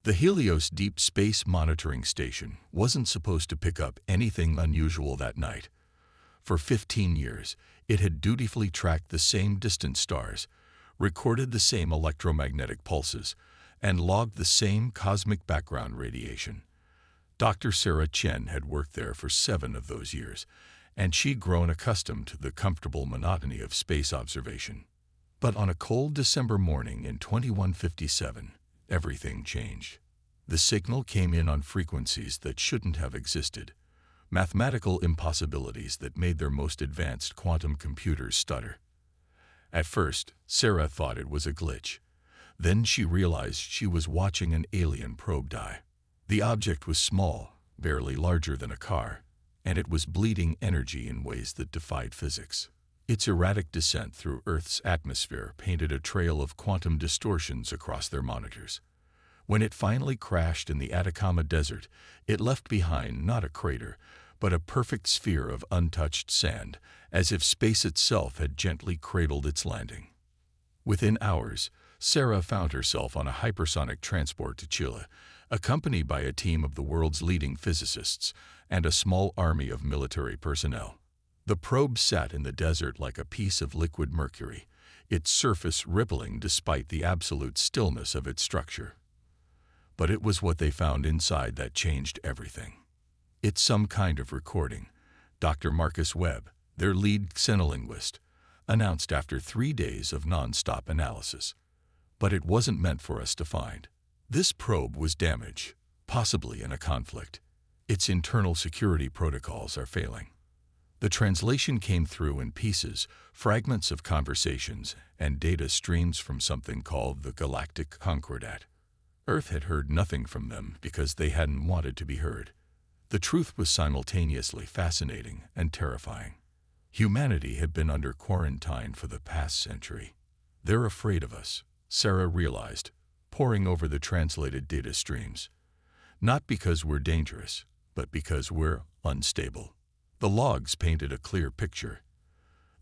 The Helios Deep Space Monitoring Station wasn't supposed to pick up anything unusual that night. For 15 years, it had dutifully tracked the same distant stars, recorded the same electromagnetic pulses, and logged the same cosmic background radiation. Dr. Sarah Chen had worked there for 7 of those years, and she'd grown accustomed to the comfortable monotony of space observation. But on a cold December morning in 2157, everything changed. The signal came in on frequencies that shouldn't have existed, mathematical impossibilities that made their most advanced quantum computers stutter. At first, Sarah thought it was a glitch. Then she realized she was watching an alien probe die. The object was small, barely larger than a car, and it was bleeding energy in ways that defied physics. Its erratic descent through Earth's atmosphere painted a trail of quantum distortions across their monitors. When it finally crashed in the Atacama Desert, it left behind not a crater, but a perfect sphere of untouched sand, as if space itself had gently cradled its landing. Within hours, Sarah found herself on a hypersonic transport to Chile, accompanied by a team of the world's leading physicists and a small army of military personnel. The probe sat in the desert like a piece of liquid mercury, its surface rippling despite the absolute stillness of its structure. But it was what they found inside that changed everything. It's some kind of recording, Dr. Marcus Webb, their lead xenolinguist, announced after 3 days of non-stop analysis. But it wasn't meant for us to find. This probe was damaged, possibly in a conflict. Its internal security protocols are failing. The translation came through in pieces, fragments of conversations, and data streams from something called the Galactic Concordat. Earth had heard nothing from them because they hadn't wanted to be heard. The truth was simultaneously fascinating and terrifying. Humanity had been under quarantine for the past century. They're afraid of us, Sarah realized, poring over the translated data streams. Not because we're dangerous, but because we're unstable. The logs painted a clear picture.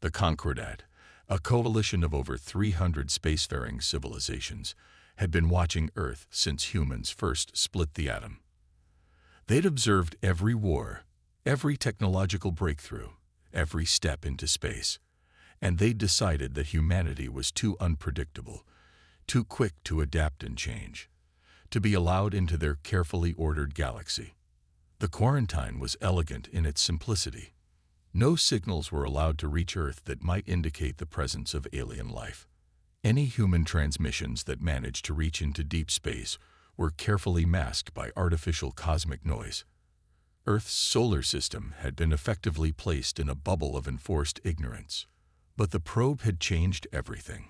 The Concordat, a coalition of over 300 spacefaring civilizations, had been watching Earth since humans first split the atom. They'd observed every war, every technological breakthrough, every step into space, and they'd decided that humanity was too unpredictable, too quick to adapt and change, to be allowed into their carefully ordered galaxy. The quarantine was elegant in its simplicity. No signals were allowed to reach Earth that might indicate the presence of alien life. Any human transmissions that managed to reach into deep space were carefully masked by artificial cosmic noise. Earth's solar system had been effectively placed in a bubble of enforced ignorance. But the probe had changed everything.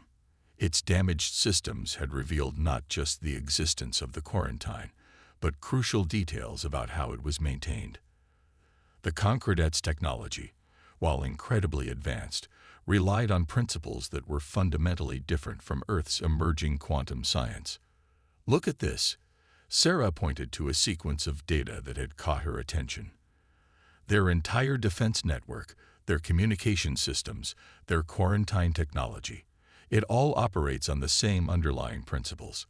Its damaged systems had revealed not just the existence of the quarantine, but crucial details about how it was maintained. The Concordat's technology, while incredibly advanced, relied on principles that were fundamentally different from Earth's emerging quantum science. Look at this. Sarah pointed to a sequence of data that had caught her attention. Their entire defense network, their communication systems, their quarantine technology, it all operates on the same underlying principles.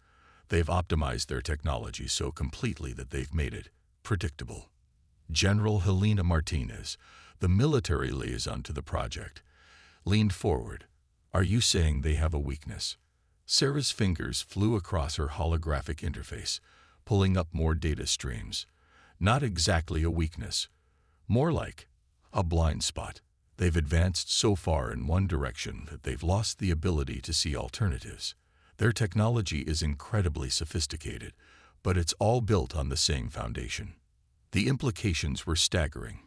They've optimized their technology so completely that they've made it predictable. General Helena Martinez, the military liaison to the project, leaned forward. Are you saying they have a weakness? Sarah's fingers flew across her holographic interface, pulling up more data streams. Not exactly a weakness. More like a blind spot. They've advanced so far in one direction that they've lost the ability to see alternatives. Their technology is incredibly sophisticated, but it's all built on the same foundation. The implications were staggering.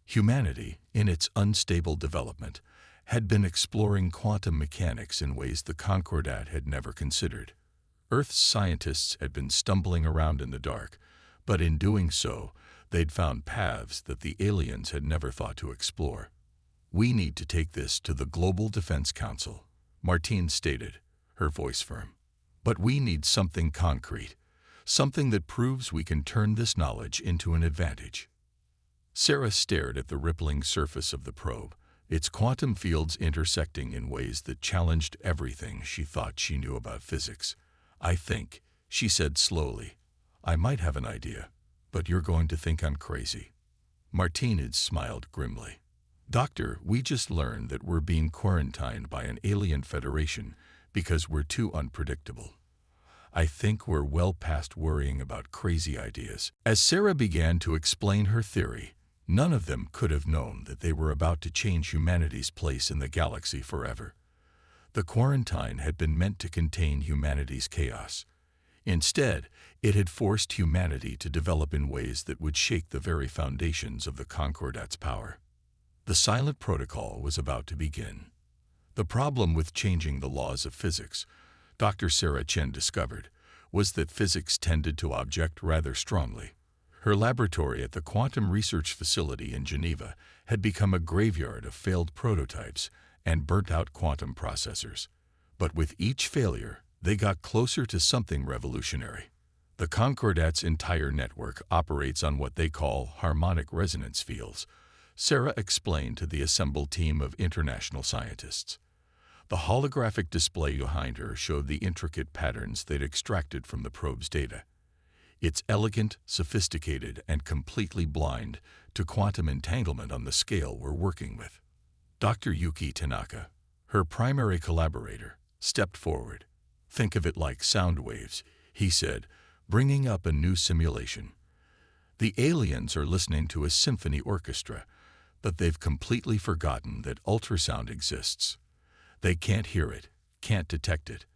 Humanity, in its unstable development, had been exploring quantum mechanics in ways the Concordat had never considered. Earth's scientists had been stumbling around in the dark, but in doing so, they'd found paths that the aliens had never thought to explore. We need to take this to the Global Defense Council, Martine stated, her voice firm. But we need something concrete, something that proves we can turn this knowledge into an advantage. Sarah stared at the rippling surface of the probe, its quantum fields intersecting in ways that challenged everything she thought she knew about physics. I think, she said slowly, I might have an idea, but you're going to think I'm crazy. Martinez smiled grimly. Doctor, we just learned that we're being quarantined by an alien federation because we're too unpredictable. I think we're well past worrying about crazy ideas. As Sarah began to explain her theory, none of them could have known that they were about to change humanity's place in the galaxy forever. The quarantine had been meant to contain humanity's chaos. Instead, it had forced humanity to develop in ways that would shake the very foundations of the Concordat's power. The silent protocol was about to begin. The problem with changing the laws of physics, Dr. Sarah Chen discovered, was that physics tended to object rather strongly. Her laboratory at the Quantum Research Facility in Geneva had become a graveyard of failed prototypes and burnt-out quantum processors. But with each failure, they got closer to something revolutionary. The Concordat's entire network operates on what they call harmonic resonance fields, Sarah explained to the assembled team of international scientists. The holographic display behind her showed the intricate patterns they'd extracted from the probe's data. It's elegant, sophisticated, and completely blind to quantum entanglement on the scale we're working with. Dr. Yuki Tanaka, her primary collaborator, stepped forward. Think of it like sound waves, he said, bringing up a new simulation. The aliens are listening to a symphony orchestra, but they've completely forgotten that ultrasound exists. They can't hear it, can't detect it,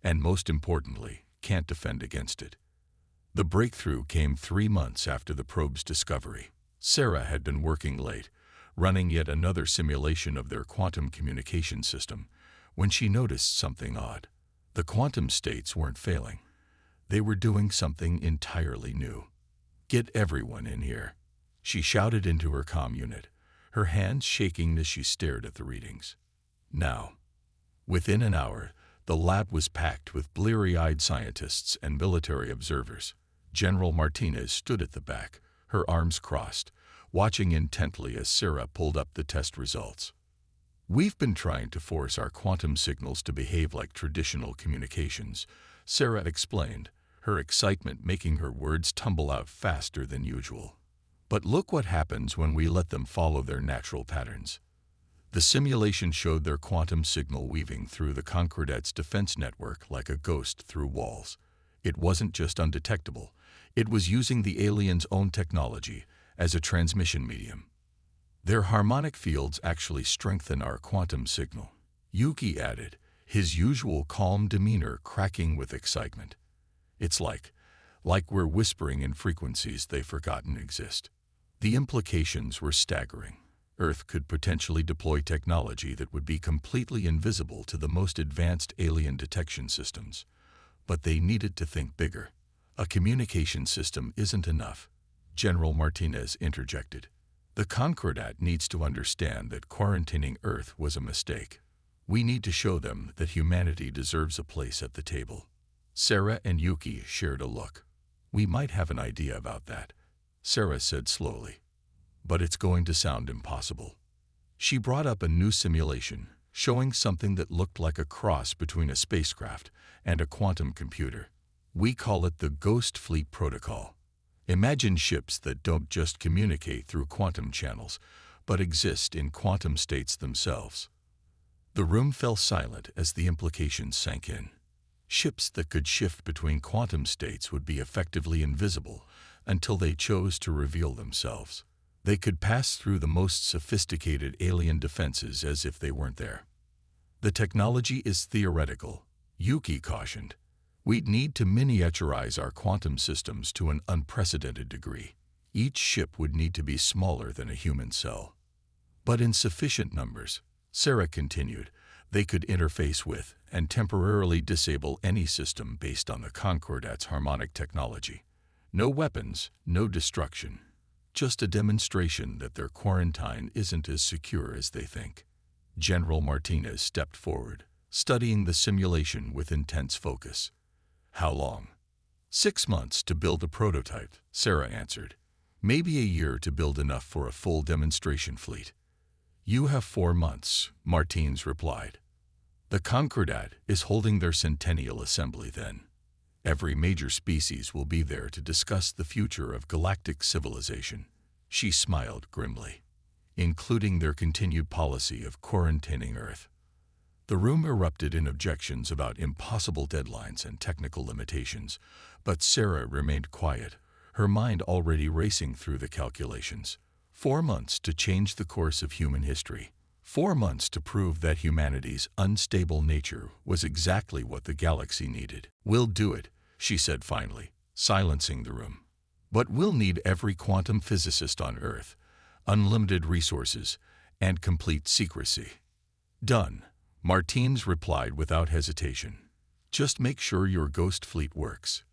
and most importantly, can't defend against it. The breakthrough came 3 months after the probe's discovery. Sarah had been working late, running yet another simulation of their quantum communication system, when she noticed something odd. The quantum states weren't failing. They were doing something entirely new. Get everyone in here, she shouted into her comm unit, her hands shaking as she stared at the readings. Now. Within an hour, the lab was packed with bleary-eyed scientists and military observers. General Martinez stood at the back, her arms crossed, watching intently as Sarah pulled up the test results. We've been trying to force our quantum signals to behave like traditional communications, Sarah explained, her excitement making her words tumble out faster than usual. But look what happens when we let them follow their natural patterns. The simulation showed their quantum signal weaving through the Concordat's defense network like a ghost through walls. It wasn't just undetectable. It was using the aliens' own technology as a transmission medium. Their harmonic fields actually strengthen our quantum signal, Yuki added, his usual calm demeanor cracking with excitement. It's like we're whispering in frequencies they've forgotten exist. The implications were staggering. Earth could potentially deploy technology that would be completely invisible to the most advanced alien detection systems. But they needed to think bigger. A communication system isn't enough, General Martinez interjected. The Concordat needs to understand that quarantining Earth was a mistake. We need to show them that humanity deserves a place at the table. Sarah and Yuki shared a look. We might have an idea about that, Sarah said slowly. But it's going to sound impossible. She brought up a new simulation, showing something that looked like a cross between a spacecraft and a quantum computer. We call it the Ghost Fleet Protocol. Imagine ships that don't just communicate through quantum channels, but exist in quantum states themselves. The room fell silent as the implications sank in. Ships that could shift between quantum states would be effectively invisible until they chose to reveal themselves. They could pass through the most sophisticated alien defenses as if they weren't there. The technology is theoretical, Yuki cautioned. We'd need to miniaturize our quantum systems to an unprecedented degree. Each ship would need to be smaller than a human cell. But in sufficient numbers, Sarah continued, they could interface with and temporarily disable any system based on the Concordat's harmonic technology. No weapons, no destruction. Just a demonstration that their quarantine isn't as secure as they think. General Martinez stepped forward, studying the simulation with intense focus. How long? 6 months to build a prototype, Sarah answered. Maybe a year to build enough for a full demonstration fleet. You have 4 months, Martinez replied. The Concordat is holding their centennial assembly then. Every major species will be there to discuss the future of galactic civilization. She smiled grimly, including their continued policy of quarantining Earth. The room erupted in objections about impossible deadlines and technical limitations, but Sarah remained quiet, her mind already racing through the calculations. 4 months to change the course of human history. 4 months to prove that humanity's unstable nature was exactly what the galaxy needed. "We'll do it," she said finally, silencing the room. "But we'll need every quantum physicist on Earth, unlimited resources, and complete secrecy." "Done," Martins replied without hesitation. "Just make sure your ghost fleet works.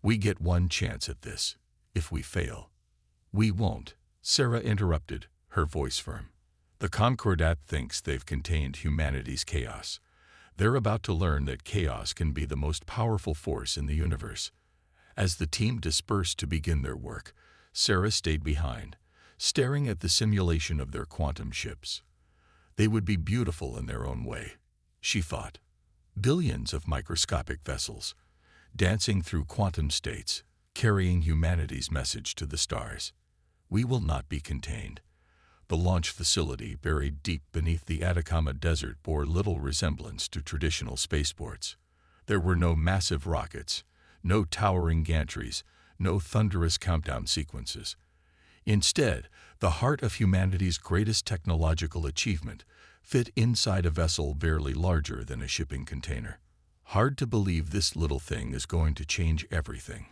We get one chance at this. If we fail—" "We won't," Sarah interrupted, her voice firm. "The Concordat thinks they've contained humanity's chaos. They're about to learn that chaos can be the most powerful force in the universe." As the team dispersed to begin their work, Sarah stayed behind, staring at the simulation of their quantum ships. They would be beautiful in their own way, she thought. Billions of microscopic vessels, dancing through quantum states, carrying humanity's message to the stars. We will not be contained. The launch facility, buried deep beneath the Atacama Desert, bore little resemblance to traditional spaceports. There were no massive rockets, no towering gantries, no thunderous countdown sequences. Instead, the heart of humanity's greatest technological achievement fit inside a vessel barely larger than a shipping container. "Hard to believe this little thing is going to change everything,"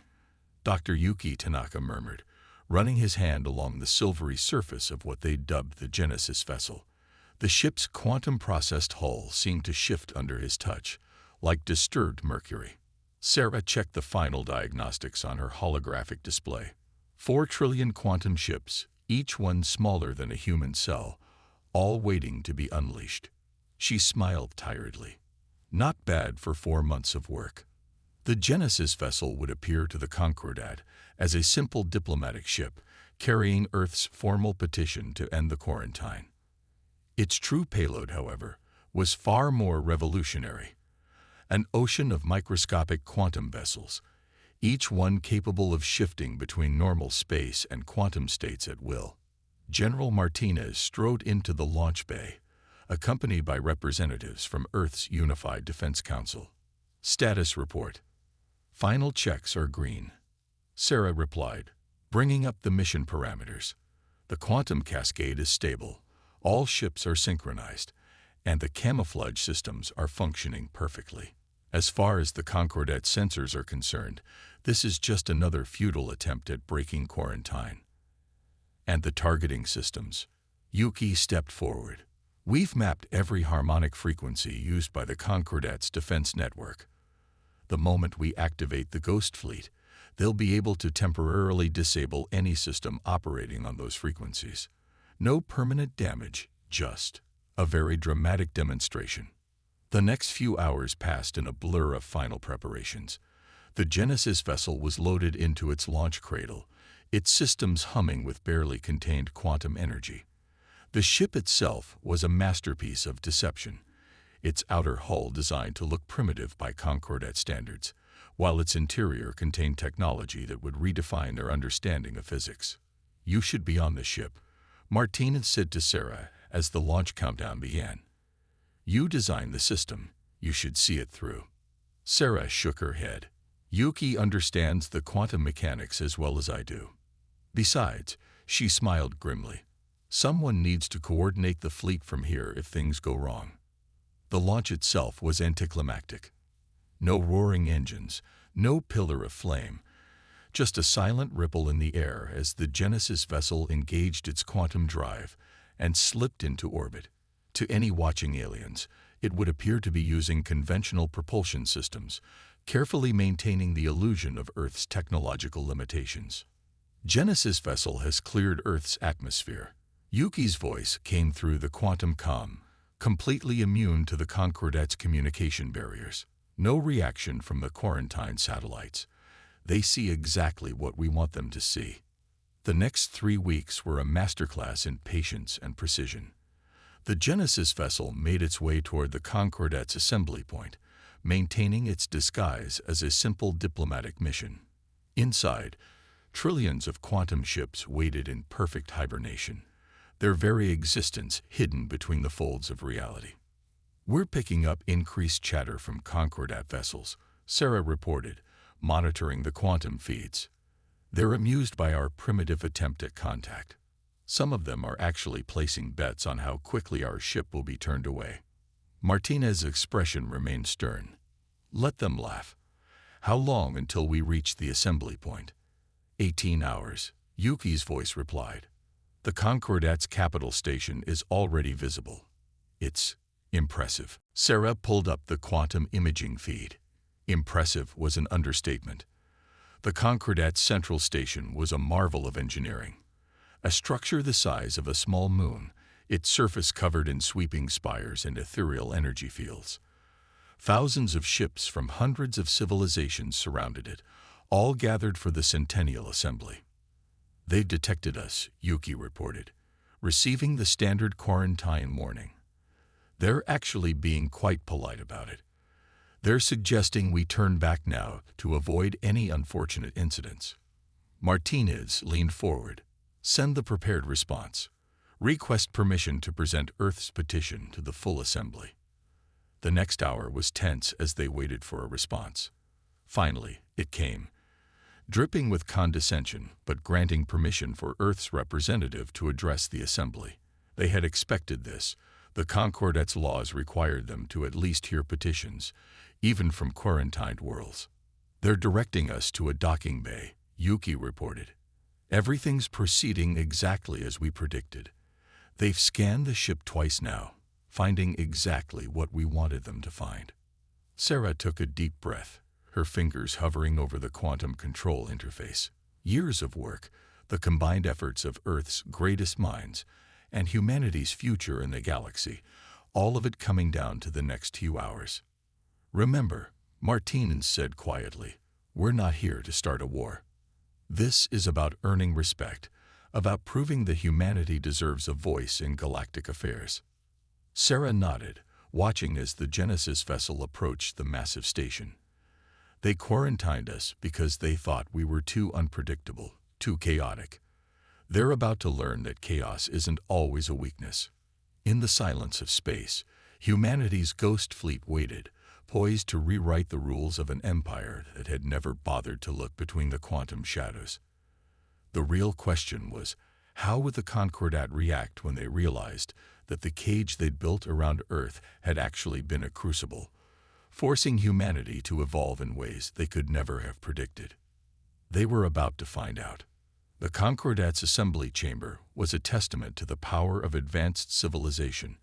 Dr. Yuki Tanaka murmured, running his hand along the silvery surface of what they dubbed the Genesis vessel. The ship's quantum-processed hull seemed to shift under his touch, like disturbed mercury. Sarah checked the final diagnostics on her holographic display. 4 trillion quantum ships, each one smaller than a human cell, all waiting to be unleashed. She smiled tiredly. Not bad for 4 months of work. The Genesis vessel would appear to the Concordat as a simple diplomatic ship, carrying Earth's formal petition to end the quarantine. Its true payload, however, was far more revolutionary. An ocean of microscopic quantum vessels, each one capable of shifting between normal space and quantum states at will. General Martinez strode into the launch bay, accompanied by representatives from Earth's Unified Defense Council. "Status report. Final checks are green," Sarah replied, bringing up the mission parameters. "The quantum cascade is stable, all ships are synchronized, and the camouflage systems are functioning perfectly. As far as the Concordat sensors are concerned, this is just another futile attempt at breaking quarantine." "And the targeting systems?" Yuki stepped forward. "We've mapped every harmonic frequency used by the Concordat's defense network. The moment we activate the Ghost Fleet, they'll be able to temporarily disable any system operating on those frequencies. No permanent damage, just a very dramatic demonstration." The next few hours passed in a blur of final preparations. The Genesis vessel was loaded into its launch cradle, its systems humming with barely contained quantum energy. The ship itself was a masterpiece of deception, its outer hull designed to look primitive by Concordat standards, while its interior contained technology that would redefine their understanding of physics. "You should be on the ship," Martinez said to Sarah as the launch countdown began. "You designed the system, you should see it through." Sarah shook her head. "Yuki understands the quantum mechanics as well as I do. Besides," she smiled grimly, "someone needs to coordinate the fleet from here if things go wrong." The launch itself was anticlimactic. No roaring engines, no pillar of flame, just a silent ripple in the air as the Genesis vessel engaged its quantum drive and slipped into orbit. To any watching aliens, it would appear to be using conventional propulsion systems, carefully maintaining the illusion of Earth's technological limitations. "Genesis vessel has cleared Earth's atmosphere." Yuki's voice came through the quantum comm, completely immune to the Concordat's communication barriers. "No reaction from the quarantine satellites. They see exactly what we want them to see." The next 3 weeks were a masterclass in patience and precision. The Genesis vessel made its way toward the Concordat's assembly point, maintaining its disguise as a simple diplomatic mission. Inside, trillions of quantum ships waited in perfect hibernation, their very existence hidden between the folds of reality. "We're picking up increased chatter from Concordat vessels," Sarah reported, monitoring the quantum feeds. "They're amused by our primitive attempt at contact. Some of them are actually placing bets on how quickly our ship will be turned away." Martinez's expression remained stern. "Let them laugh. How long until we reach the assembly point?" 18 hours, Yuki's voice replied. "The Concordat's capital station is already visible. It's impressive." Sarah pulled up the quantum imaging feed. Impressive was an understatement. The Concordat's central station was a marvel of engineering. A structure the size of a small moon, its surface covered in sweeping spires and ethereal energy fields. Thousands of ships from hundreds of civilizations surrounded it, all gathered for the centennial assembly. "They've detected us," Yuki reported, receiving the standard quarantine warning. "They're actually being quite polite about it. They're suggesting we turn back now to avoid any unfortunate incidents." Martinez leaned forward. "Send the prepared response. Request permission to present Earth's petition to the full assembly." The next hour was tense as they waited for a response. Finally, it came, dripping with condescension, but granting permission for Earth's representative to address the assembly. They had expected this. The Concordat's laws required them to at least hear petitions, even from quarantined worlds. "They're directing us to a docking bay," Yuki reported. "Everything's proceeding exactly as we predicted. They've scanned the ship twice now, finding exactly what we wanted them to find." Sarah took a deep breath, her fingers hovering over the quantum control interface. Years of work, the combined efforts of Earth's greatest minds, and humanity's future in the galaxy, all of it coming down to the next few hours. "Remember," Martinez said quietly, "we're not here to start a war. This is about earning respect, about proving that humanity deserves a voice in galactic affairs." Sarah nodded, watching as the Genesis vessel approached the massive station. "They quarantined us because they thought we were too unpredictable, too chaotic. They're about to learn that chaos isn't always a weakness." In the silence of space, humanity's ghost fleet waited, poised to rewrite the rules of an empire that had never bothered to look between the quantum shadows. The real question was, how would the Concordat react when they realized that the cage they'd built around Earth had actually been a crucible, forcing humanity to evolve in ways they could never have predicted? They were about to find out. The Concordat's assembly chamber was a testament to the power of advanced civilization,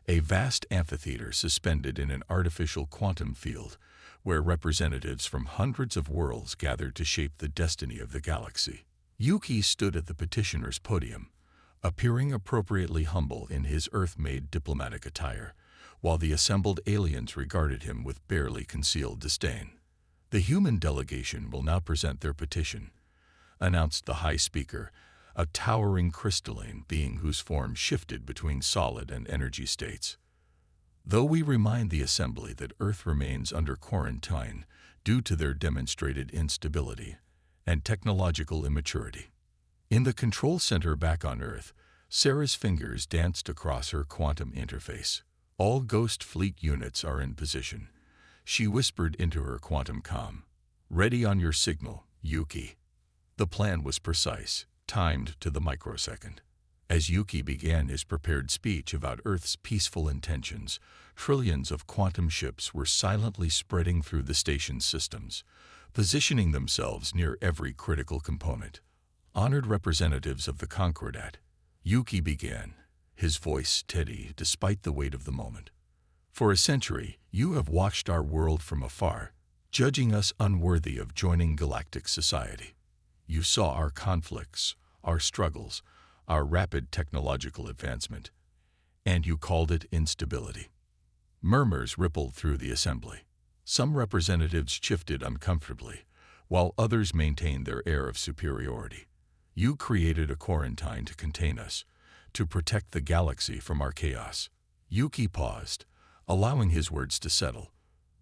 a vast amphitheater suspended in an artificial quantum field where representatives from hundreds of worlds gathered to shape the destiny of the galaxy. Yuki stood at the petitioner's podium, appearing appropriately humble in his Earth-made diplomatic attire, while the assembled aliens regarded him with barely concealed disdain. "The human delegation will now present their petition," announced the High Speaker, a towering crystalline being whose form shifted between solid and energy states. "Though we remind the Assembly that Earth remains under quarantine due to their demonstrated instability and technological immaturity." In the control center back on Earth, Sarah's fingers danced across her quantum interface. "All Ghost Fleet units are in position," she whispered into her quantum comm. "Ready on your signal, Yuki." The plan was precise, timed to the microsecond. As Yuki began his prepared speech about Earth's peaceful intentions, trillions of quantum ships were silently spreading through the station's systems, positioning themselves near every critical component. "Honored representatives of the Concordat," Yuki began, his voice steady despite the weight of the moment. "For a century, you have watched our world from afar, judging us unworthy of joining galactic society. You saw our conflicts, our struggles, our rapid technological advancement, and you called it instability." Murmurs rippled through the assembly. Some representatives shifted uncomfortably, while others maintained their air of superiority. "You created a quarantine to contain us, to protect the galaxy from our chaos." Yuki paused, allowing his words to settle.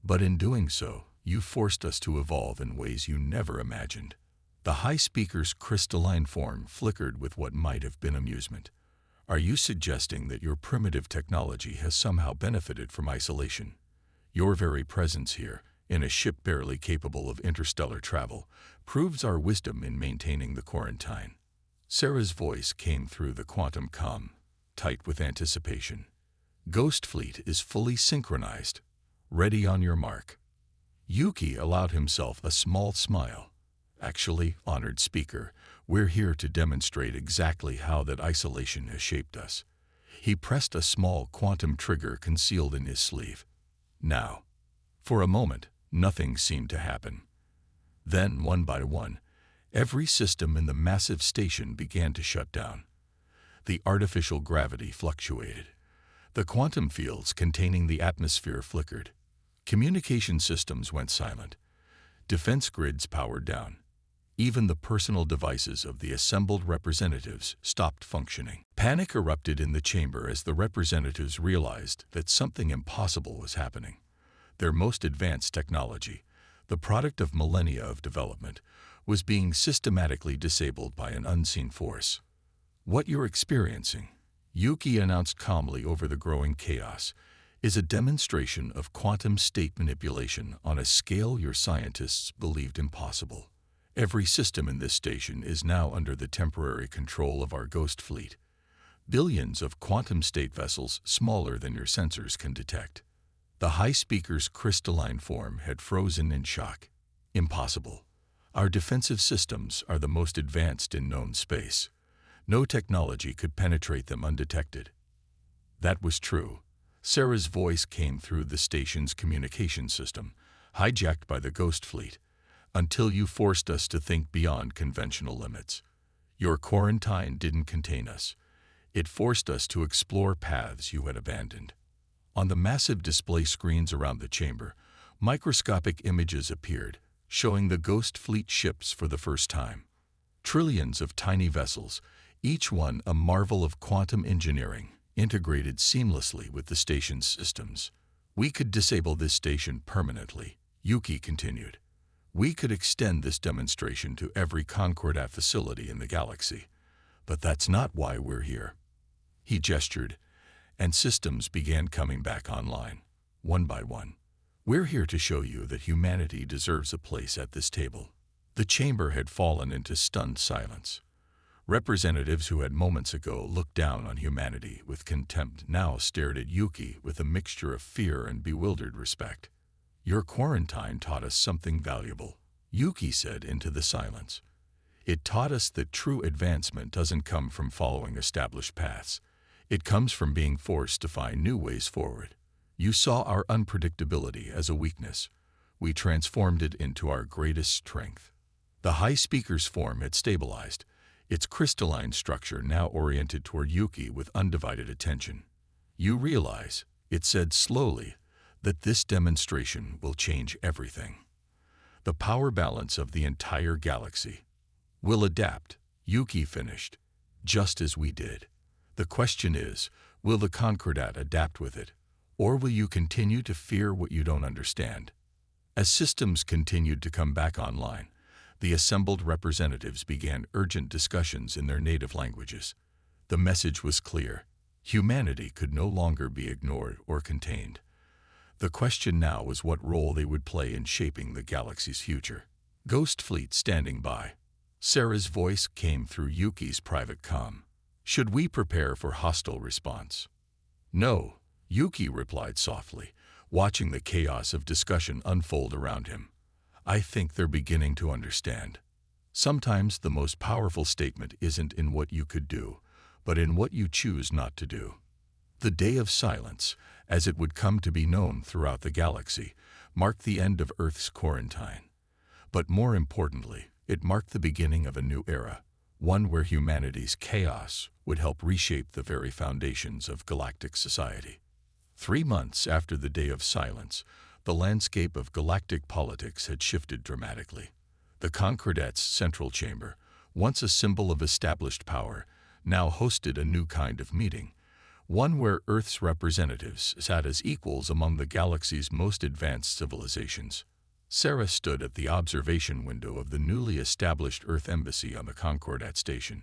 But in doing so, you forced us to evolve in ways you never imagined. The High Speaker's crystalline form flickered with what might have been amusement. Are you suggesting that your primitive technology has somehow benefited from isolation? Your very presence here, in a ship barely capable of interstellar travel, proves our wisdom in maintaining the quarantine. Sarah's voice came through the quantum comm, tight with anticipation. Ghost Fleet is fully synchronized. Ready on your mark. Yuki allowed himself a small smile. Actually, honored speaker, we're here to demonstrate exactly how that isolation has shaped us. He pressed a small quantum trigger concealed in his sleeve. Now, for a moment, nothing seemed to happen. Then, one by one, every system in the massive station began to shut down. The artificial gravity fluctuated. The quantum fields containing the atmosphere flickered. Communication systems went silent. Defense grids powered down. Even the personal devices of the assembled representatives stopped functioning. Panic erupted in the chamber as the representatives realized that something impossible was happening. Their most advanced technology, the product of millennia of development, was being systematically disabled by an unseen force. What you're experiencing, Yuki announced calmly over the growing chaos, is a demonstration of quantum state manipulation on a scale your scientists believed impossible. Every system in this station is now under the temporary control of our Ghost Fleet. Billions of quantum state vessels smaller than your sensors can detect. The High Speaker's crystalline form had frozen in shock. Impossible. Our defensive systems are the most advanced in known space. No technology could penetrate them undetected. That was true. Sarah's voice came through the station's communication system, hijacked by the Ghost Fleet, until you forced us to think beyond conventional limits. Your quarantine didn't contain us. It forced us to explore paths you had abandoned. On the massive display screens around the chamber, microscopic images appeared, showing the Ghost Fleet ships for the first time. Trillions of tiny vessels, each one a marvel of quantum engineering, integrated seamlessly with the station's systems. We could disable this station permanently, Yuki continued. We could extend this demonstration to every Concordat facility in the galaxy. But that's not why we're here. He gestured, and systems began coming back online, one by one. We're here to show you that humanity deserves a place at this table. The chamber had fallen into stunned silence. Representatives who had moments ago looked down on humanity with contempt now stared at Yuki with a mixture of fear and bewildered respect. Your quarantine taught us something valuable, Yuki said into the silence. It taught us that true advancement doesn't come from following established paths. It comes from being forced to find new ways forward. You saw our unpredictability as a weakness. We transformed it into our greatest strength. The High Speaker's form had stabilized, its crystalline structure now oriented toward Yuki with undivided attention. You realize, it said slowly, that this demonstration will change everything. The power balance of the entire galaxy will adapt, Yuki finished, just as we did. The question is, will the Concordat adapt with it, or will you continue to fear what you don't understand? As systems continued to come back online, the assembled representatives began urgent discussions in their native languages. The message was clear. Humanity could no longer be ignored or contained. The question now was what role they would play in shaping the galaxy's future. Ghost Fleet standing by. Sarah's voice came through Yuki's private comm. Should we prepare for hostile response? No, Yuki replied softly, watching the chaos of discussion unfold around him. I think they're beginning to understand. Sometimes the most powerful statement isn't in what you could do, but in what you choose not to do. The Day of Silence, as it would come to be known throughout the galaxy, marked the end of Earth's quarantine. But more importantly, it marked the beginning of a new era, one where humanity's chaos would help reshape the very foundations of galactic society. 3 months after the Day of Silence, the landscape of galactic politics had shifted dramatically. The Concordat's central chamber, once a symbol of established power, now hosted a new kind of meeting, one where Earth's representatives sat as equals among the galaxy's most advanced civilizations. Sarah stood at the observation window of the newly established Earth Embassy on the Concordat station,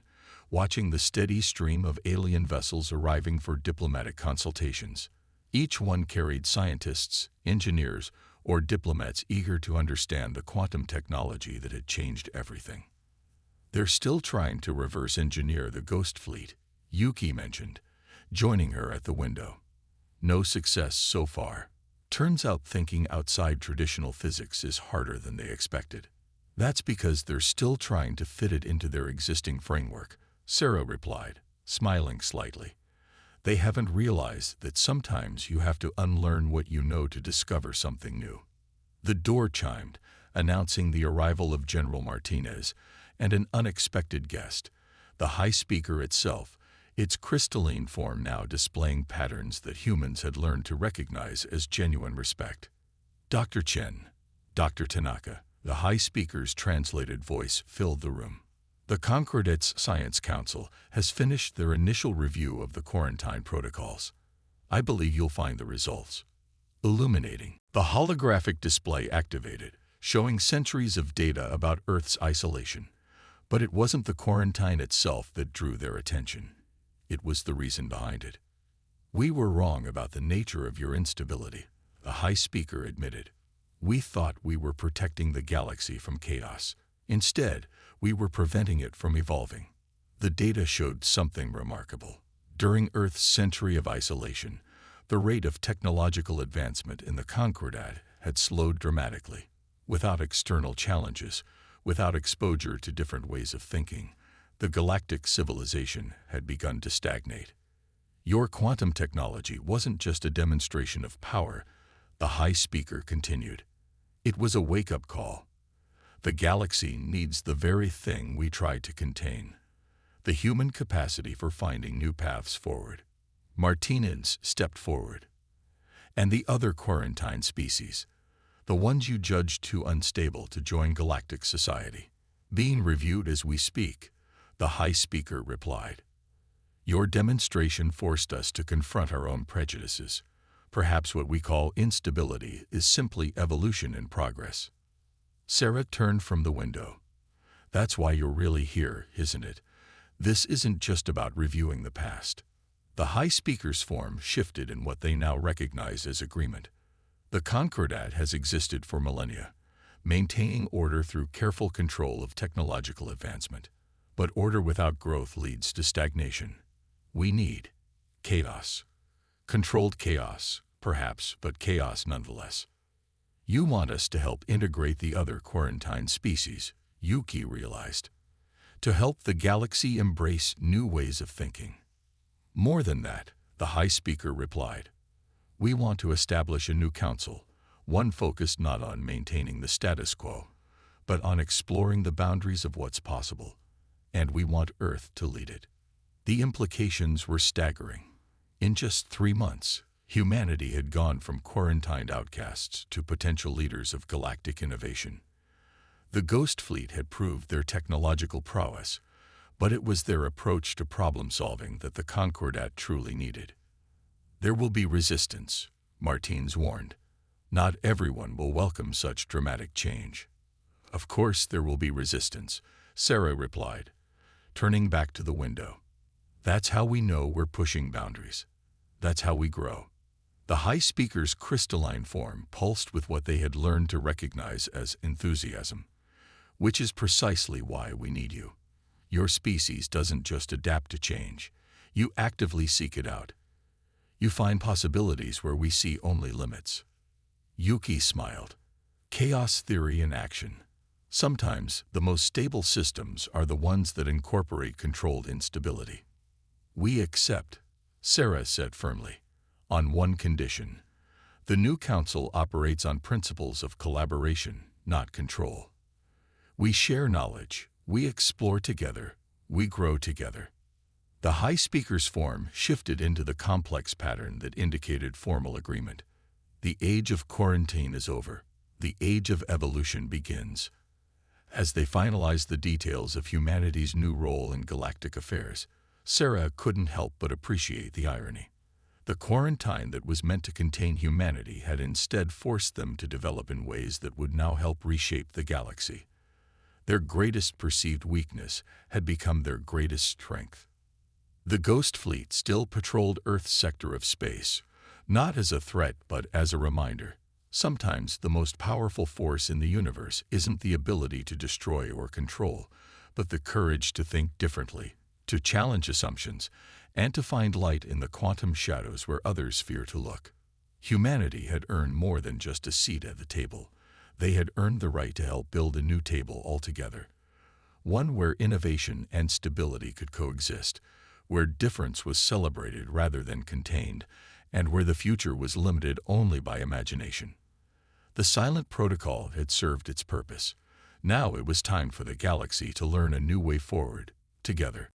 watching the steady stream of alien vessels arriving for diplomatic consultations. Each one carried scientists, engineers, or diplomats eager to understand the quantum technology that had changed everything. "They're still trying to reverse engineer the Ghost Fleet," Yuki mentioned, joining her at the window. "No success so far. Turns out thinking outside traditional physics is harder than they expected." "That's because they're still trying to fit it into their existing framework," Sarah replied, smiling slightly. "They haven't realized that sometimes you have to unlearn what you know to discover something new." The door chimed, announcing the arrival of General Martinez and an unexpected guest, the high speaker itself, its crystalline form now displaying patterns that humans had learned to recognize as genuine respect. "Dr. Chen, Dr. Tanaka," the high speaker's translated voice filled the room. "The Concordat's Science Council has finished their initial review of the quarantine protocols. I believe you'll find the results illuminating." The holographic display activated, showing centuries of data about Earth's isolation. But it wasn't the quarantine itself that drew their attention. It was the reason behind it. "We were wrong about the nature of your instability," the high speaker admitted. "We thought we were protecting the galaxy from chaos. Instead, we were preventing it from evolving." The data showed something remarkable. During Earth's century of isolation, the rate of technological advancement in the Concordat had slowed dramatically. Without external challenges, without exposure to different ways of thinking, the galactic civilization had begun to stagnate. "Your quantum technology wasn't just a demonstration of power," the high speaker continued. "It was a wake-up call. The galaxy needs the very thing we tried to contain: the human capacity for finding new paths forward." Martinez stepped forward. "And the other quarantine species, the ones you judged too unstable to join galactic society, being reviewed as we speak," the high speaker replied. "Your demonstration forced us to confront our own prejudices. Perhaps what we call instability is simply evolution in progress." Sarah turned from the window. "That's why you're really here, isn't it? This isn't just about reviewing the past." The high speaker's form shifted in what they now recognized as agreement. "The Concordat has existed for millennia, maintaining order through careful control of technological advancement. But order without growth leads to stagnation. We need chaos. Controlled chaos, perhaps, but chaos nonetheless." "You want us to help integrate the other quarantine species," Yuki realized. "To help the galaxy embrace new ways of thinking." "More than that," the high speaker replied. "We want to establish a new council, one focused not on maintaining the status quo, but on exploring the boundaries of what's possible. And we want Earth to lead it." The implications were staggering. In just 3 months, humanity had gone from quarantined outcasts to potential leaders of galactic innovation. The Ghost Fleet had proved their technological prowess, but it was their approach to problem-solving that the Concordat truly needed. "There will be resistance," Martinez warned. "Not everyone will welcome such dramatic change." "Of course there will be resistance," Sarah replied, turning back to the window. "That's how we know we're pushing boundaries. That's how we grow." The high speaker's crystalline form pulsed with what they had learned to recognize as enthusiasm. "Which is precisely why we need you. Your species doesn't just adapt to change. You actively seek it out. You find possibilities where we see only limits." Yuki smiled. "Chaos theory in action. Sometimes the most stable systems are the ones that incorporate controlled instability." "We accept," Sarah said firmly, "on one condition. The new council operates on principles of collaboration, not control. We share knowledge, we explore together, we grow together." The high speaker's form shifted into the complex pattern that indicated formal agreement. "The age of quarantine is over. The age of evolution begins." As they finalized the details of humanity's new role in galactic affairs, Sarah couldn't help but appreciate the irony. The quarantine that was meant to contain humanity had instead forced them to develop in ways that would now help reshape the galaxy. Their greatest perceived weakness had become their greatest strength. The Ghost Fleet still patrolled Earth's sector of space, not as a threat but as a reminder. Sometimes the most powerful force in the universe isn't the ability to destroy or control, but the courage to think differently, to challenge assumptions, and to find light in the quantum shadows where others fear to look. Humanity had earned more than just a seat at the table. They had earned the right to help build a new table altogether, one where innovation and stability could coexist, where difference was celebrated rather than contained, and where the future was limited only by imagination. The silent protocol had served its purpose. Now it was time for the galaxy to learn a new way forward, together.